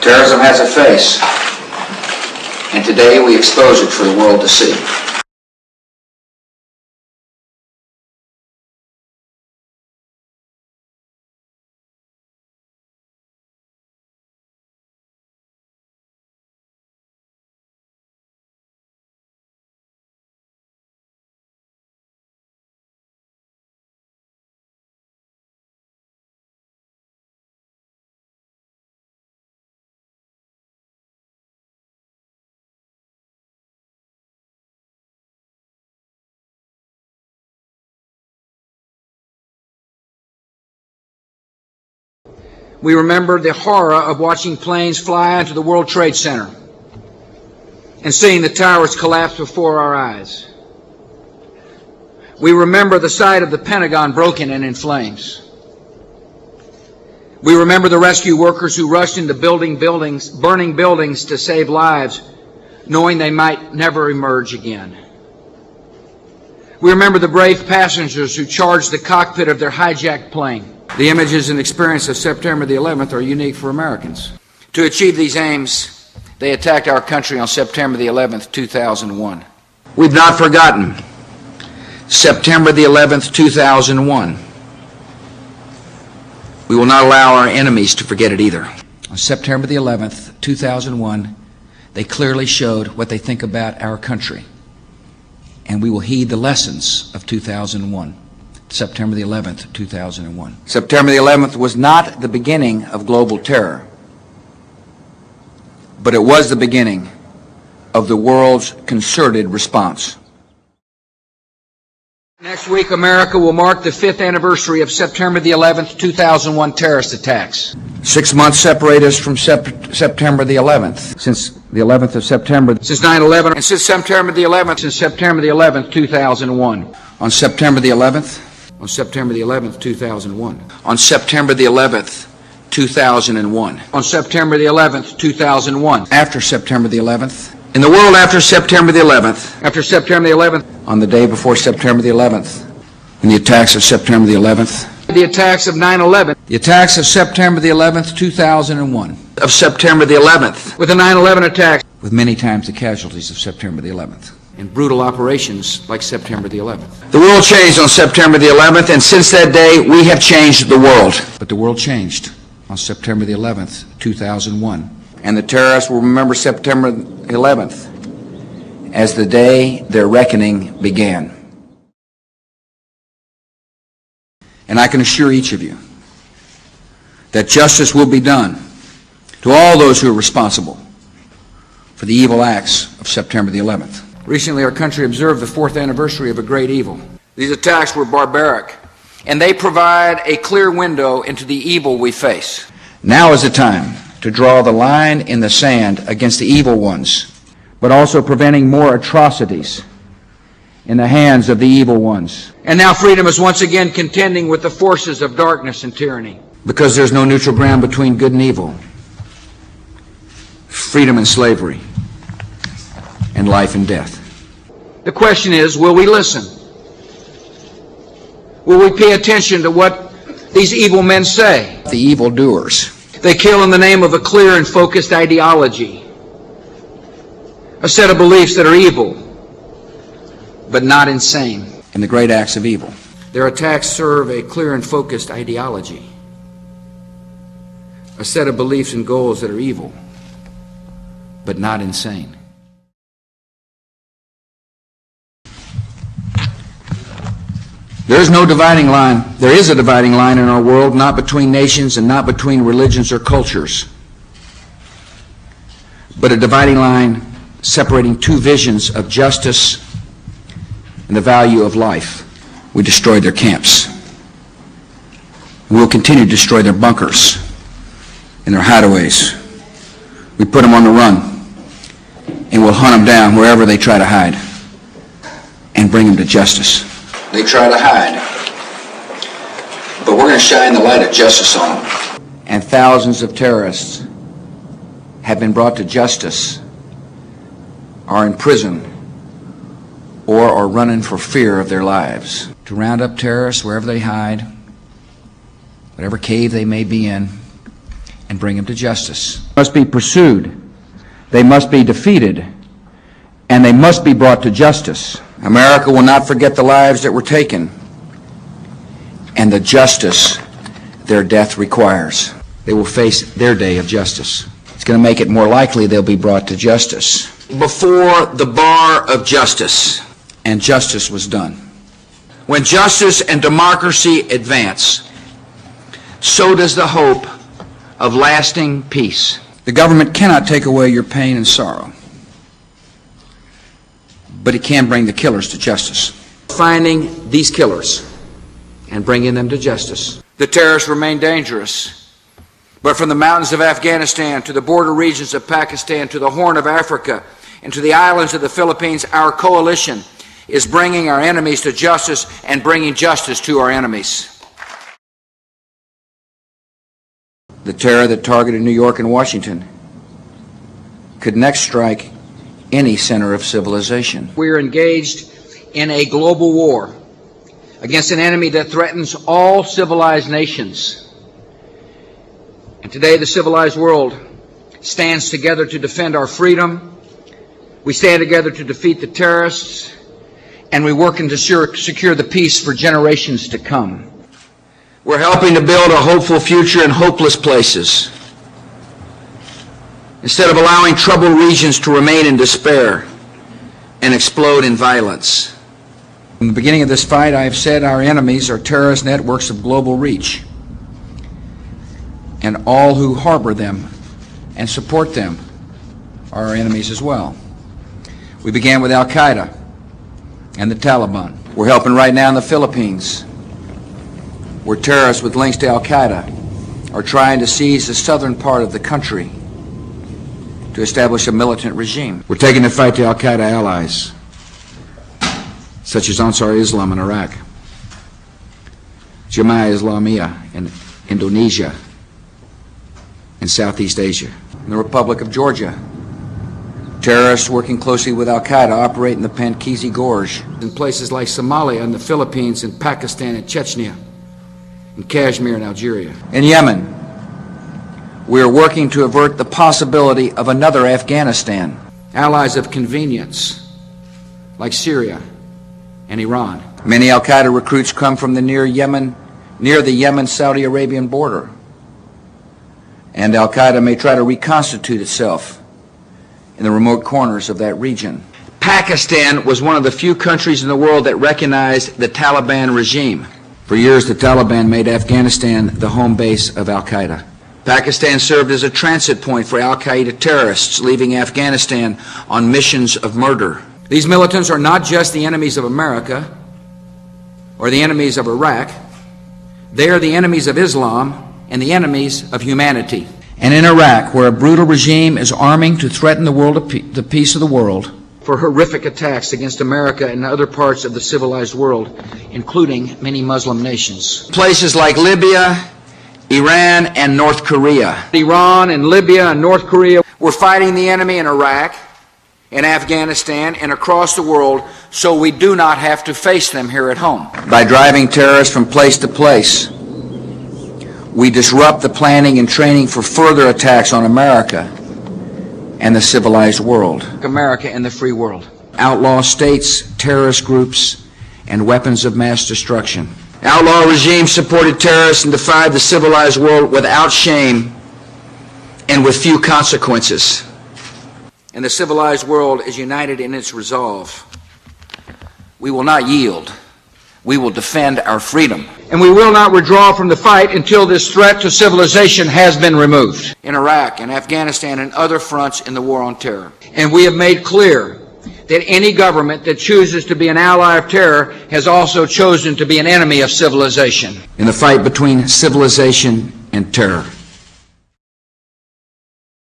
Terrorism has a face, and today we expose it for the world to see. We remember the horror of watching planes fly into the World Trade Center and seeing the towers collapse before our eyes. We remember the sight of the Pentagon broken and in flames. We remember the rescue workers who rushed into burning buildings to save lives, knowing they might never emerge again. We remember the brave passengers who charged the cockpit of their hijacked plane. The images and experience of September the 11th are unique for Americans. To achieve these aims, they attacked our country on September the 11th, 2001. We've not forgotten September the 11th, 2001. We will not allow our enemies to forget it either. On September the 11th, 2001, they clearly showed what they think about our country. And we will heed the lessons of 2001. September the 11th, 2001. September the 11th was not the beginning of global terror, but it was the beginning of the world's concerted response. Next week, America will mark the 5th anniversary of September the 11th, 2001 terrorist attacks. 6 months separate us from September the 11th. Since the 11th of September. Since 9/11. And since September the 11th. Since September the 11th, 2001. On September the 11th. On September the 11th, 2001. On September the 11th, 2001. On September the 11th, 2001. After September the 11th. In the world after September the 11th. After September the 11th. On the day before September the 11th. In the attacks of September the 11th. The attacks of 9/11. The attacks of September the 11th, 2001. Of September the 11th. With the 9/11 attacks. With many times the casualties of September the 11th. In brutal operations like September the 11th. The world changed on September the 11th, and since that day, we have changed the world. But the world changed on September the 11th, 2001. And the terrorists will remember September 11th as the day their reckoning began. And I can assure each of you that justice will be done to all those who are responsible for the evil acts of September the 11th. Recently, our country observed the 4th anniversary of a great evil. These attacks were barbaric, and they provide a clear window into the evil we face. Now is the time to draw the line in the sand against the evil ones, but also preventing more atrocities in the hands of the evil ones. And now freedom is once again contending with the forces of darkness and tyranny. Because there's no neutral ground between good and evil, freedom and slavery, and life and death. The question is, will we listen? Will we pay attention to what these evil men say? The evildoers. They kill in the name of a clear and focused ideology, a set of beliefs that are evil, but not insane. In the great acts of evil. Their attacks serve a clear and focused ideology, a set of beliefs and goals that are evil, but not insane. There is no dividing line. There is a dividing line in our world, not between nations and not between religions or cultures, but a dividing line separating two visions of justice and the value of life. We destroyed their camps. We will continue to destroy their bunkers and their hideaways. We put them on the run, and we'll hunt them down wherever they try to hide and bring them to justice. They try to hide, but we're going to shine the light of justice on them. And thousands of terrorists have been brought to justice, are in prison, or are running for fear of their lives. To round up terrorists wherever they hide, whatever cave they may be in, and bring them to justice. They must be pursued, they must be defeated, and they must be brought to justice. America will not forget the lives that were taken and the justice their death requires. They will face their day of justice. It's going to make it more likely they'll be brought to justice. Before the bar of justice, and justice was done. When justice and democracy advance, so does the hope of lasting peace. The government cannot take away your pain and sorrow, but it can bring the killers to justice. Finding these killers and bringing them to justice. The terrorists remain dangerous, but from the mountains of Afghanistan to the border regions of Pakistan to the Horn of Africa and to the islands of the Philippines, our coalition is bringing our enemies to justice and bringing justice to our enemies. The terror that targeted New York and Washington could next strike any center of civilization. We are engaged in a global war against an enemy that threatens all civilized nations. And today the civilized world stands together to defend our freedom. We stand together to defeat the terrorists, and we work to secure the peace for generations to come. We're helping to build a hopeful future in hopeless places, instead of allowing troubled regions to remain in despair and explode in violence. From the beginning of this fight, I have said our enemies are terrorist networks of global reach, and all who harbor them and support them are our enemies as well. We began with Al-Qaeda and the Taliban. We're helping right now in the Philippines, where terrorists with links to Al-Qaeda are trying to seize the southern part of the country to establish a militant regime. We're taking the fight to Al-Qaeda allies, such as Ansar Islam in Iraq, Jemaah Islamiyah in Indonesia and Southeast Asia. In the Republic of Georgia, terrorists working closely with Al-Qaeda operate in the Pankisi Gorge, in places like Somalia and the Philippines and Pakistan and Chechnya, in Kashmir and Algeria. In Yemen, we are working to avert the possibility of another Afghanistan. Allies of convenience, like Syria and Iran. Many Al-Qaeda recruits come from the near the Yemen-Saudi Arabian border. And Al-Qaeda may try to reconstitute itself in the remote corners of that region. Pakistan was one of the few countries in the world that recognized the Taliban regime. For years, the Taliban made Afghanistan the home base of Al-Qaeda. Pakistan served as a transit point for Al-Qaeda terrorists leaving Afghanistan on missions of murder. These militants are not just the enemies of America or the enemies of Iraq. They are the enemies of Islam and the enemies of humanity. And in Iraq, where a brutal regime is arming to threaten the peace of the world, for horrific attacks against America and other parts of the civilized world, including many Muslim nations. Places like Libya, Iran, and North Korea. Iran and Libya and North Korea. We're fighting the enemy in Iraq, in Afghanistan, and across the world, so we do not have to face them here at home. By driving terrorists from place to place, we disrupt the planning and training for further attacks on America and the civilized world. America and the free world. Outlaw states, terrorist groups, and weapons of mass destruction. Outlaw regimes supported terrorists and defied the civilized world without shame and with few consequences. And the civilized world is united in its resolve. We will not yield. We will defend our freedom. And we will not withdraw from the fight until this threat to civilization has been removed. In Iraq and Afghanistan and other fronts in the war on terror. And we have made clear that any government that chooses to be an ally of terror has also chosen to be an enemy of civilization. In the fight between civilization and terror.